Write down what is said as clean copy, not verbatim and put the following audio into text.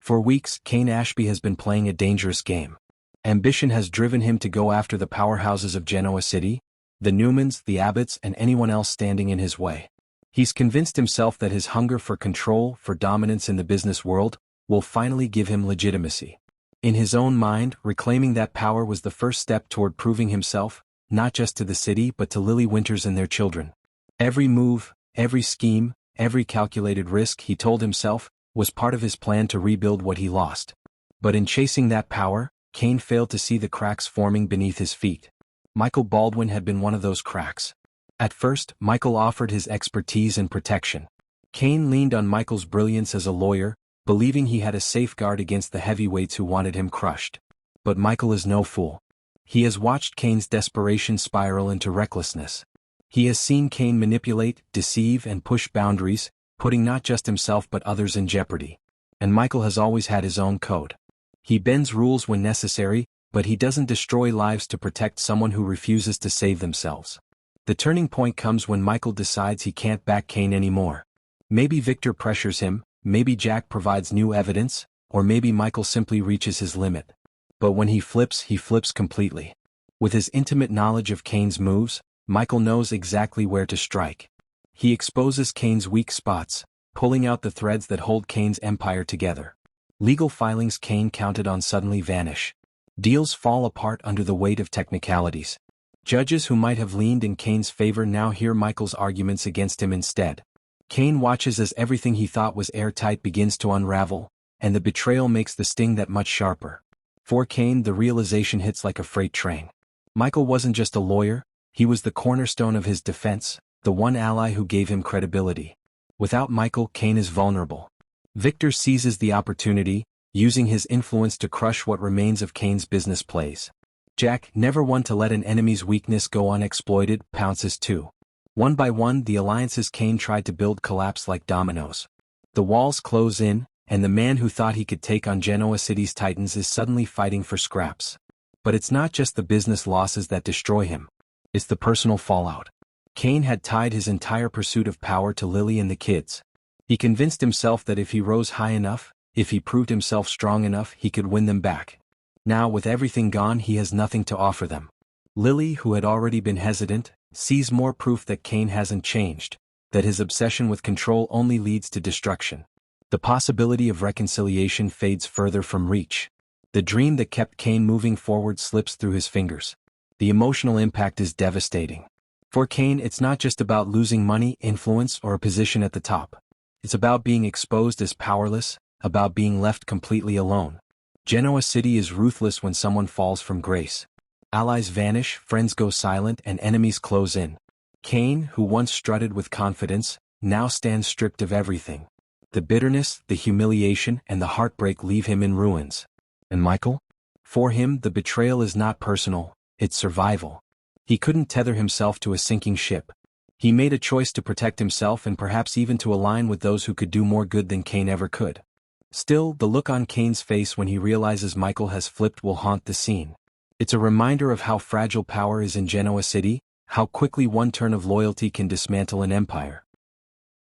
For weeks, Cain Ashby has been playing a dangerous game. Ambition has driven him to go after the powerhouses of Genoa City, the Newmans, the Abbotts, and anyone else standing in his way. He's convinced himself that his hunger for control, for dominance in the business world, will finally give him legitimacy. In his own mind, reclaiming that power was the first step toward proving himself, not just to the city but to Lily Winters and their children. Every move, every scheme, every calculated risk, he told himself, was part of his plan to rebuild what he lost. But in chasing that power, Cain failed to see the cracks forming beneath his feet. Michael Baldwin had been one of those cracks. At first, Michael offered his expertise and protection. Cain leaned on Michael's brilliance as a lawyer, believing he had a safeguard against the heavyweights who wanted him crushed. But Michael is no fool. He has watched Cain's desperation spiral into recklessness. He has seen Cain manipulate, deceive, and push boundaries, putting not just himself but others in jeopardy. And Michael has always had his own code. He bends rules when necessary, but he doesn't destroy lives to protect someone who refuses to save themselves. The turning point comes when Michael decides he can't back Cain anymore. Maybe Victor pressures him, maybe Jack provides new evidence, or maybe Michael simply reaches his limit. But when he flips completely. With his intimate knowledge of Cain's moves, Michael knows exactly where to strike. He exposes Cain's weak spots, pulling out the threads that hold Cain's empire together. Legal filings Cain counted on suddenly vanish. Deals fall apart under the weight of technicalities. Judges who might have leaned in Cain's favor now hear Michael's arguments against him instead. Cain watches as everything he thought was airtight begins to unravel, and the betrayal makes the sting that much sharper. For Cain, the realization hits like a freight train. Michael wasn't just a lawyer, he was the cornerstone of his defense, the one ally who gave him credibility. Without Michael, Cain is vulnerable. Victor seizes the opportunity, using his influence to crush what remains of Cain's business plays. Jack, never one to let an enemy's weakness go unexploited, pounces too. One by one, the alliances Cain tried to build collapse like dominoes. The walls close in, and the man who thought he could take on Genoa City's titans is suddenly fighting for scraps. But it's not just the business losses that destroy him. It's the personal fallout. Cain had tied his entire pursuit of power to Lily and the kids. He convinced himself that if he rose high enough, if he proved himself strong enough, he could win them back. Now, with everything gone, he has nothing to offer them. Lily, who had already been hesitant, sees more proof that Cain hasn't changed, that his obsession with control only leads to destruction. The possibility of reconciliation fades further from reach. The dream that kept Cain moving forward slips through his fingers. The emotional impact is devastating. For Cain, it's not just about losing money, influence, or a position at the top. It's about being exposed as powerless, about being left completely alone. Genoa City is ruthless when someone falls from grace. Allies vanish, friends go silent, and enemies close in. Cain, who once strutted with confidence, now stands stripped of everything. The bitterness, the humiliation, and the heartbreak leave him in ruins. And Michael? For him, the betrayal is not personal, it's survival. He couldn't tether himself to a sinking ship. He made a choice to protect himself and perhaps even to align with those who could do more good than Cain ever could. Still, the look on Cain's face when he realizes Michael has flipped will haunt the scene. It's a reminder of how fragile power is in Genoa City, how quickly one turn of loyalty can dismantle an empire.